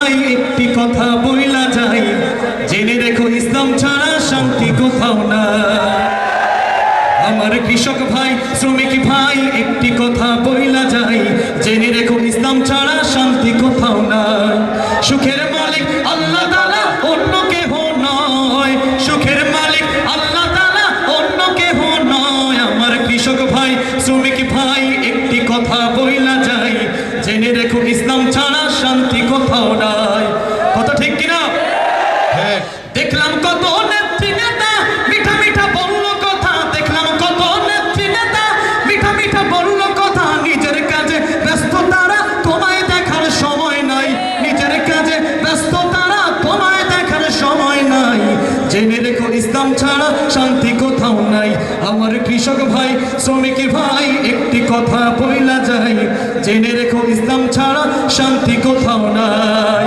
একটি কথা বইলা যাই, জেনে রেখো ইসলাম ছাড়া শান্তি কোথাও না। আমার কৃষক ভাই, শ্রমিক ভাই, একটি কথা বইলা যাই, জেনে রেখো ইসলাম ছাড়া শান্তি কোথাও না। সুখের মালিক আল্লাহ তাআলা, অন্য কেহ নয়। সুখের মালিক আল্লাহ তাআলা, অন্য কেহ নয়। আমার কৃষক ভাই, শ্রমিক ভাই, একটি কথা বইলা যাই, জেনে রেখো ইসলাম ছাড়া শান্তি কোথাও নাই। কথা ঠিক কিনা? হ্যাঁ। দেখলাম কত নেত্রী নেতা মিঠা মিঠা বলল কথা, দেখলাম কত নেত্রী নেতা মিঠা মিঠা বলল কথা। নিজের কাজে ব্যস্ত তারা, তোমায় দেখার সময় নাই। নিজের কাজে ব্যস্ত তারা, তোমায় দেখার সময় নাই। জেনে রেখো ইসলাম ছাড়া শান্তি কোথাও নাই। আমার কৃষক ভাই, শ্রমিক ভাই, একটি কথা বইলা যাই, জেনে রেখো ইসলাম ছাড়া শান্তি কোথাও নাই।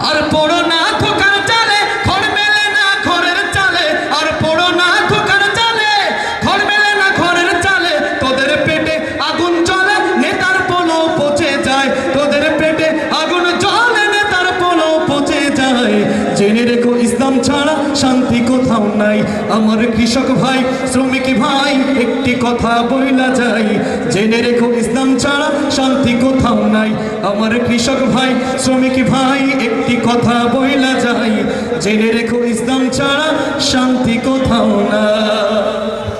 আর পড়ো না খোকার চালে, ঘর মেলে না ঘরের চালে। আর পড়ো না খোকার চালে, ঘর মেলে না ঘরের চালে। তোদের পেটে আগুন জ্বলে, নেতার পোলো পচে যায়। তোদের পেটে আগুন জ্বলে, নেতার পোলো পচে যায়। জেনে রেখো ইসলাম ছাড়া শান্তি কোথাও নাই। আমার কৃষক ভাই, শ্রমিক ভাই, একটি কথা বইলা যাই, জেনে রেখো ইসলাম ছাড়া শান্তি কোথাও নাই। আমার কৃষক ভাই, শ্রমিক ভাই, একটি কথা বইলা যাই, জেনে রেখো ইসলাম ছাড়া শান্তি কোথাও নাই।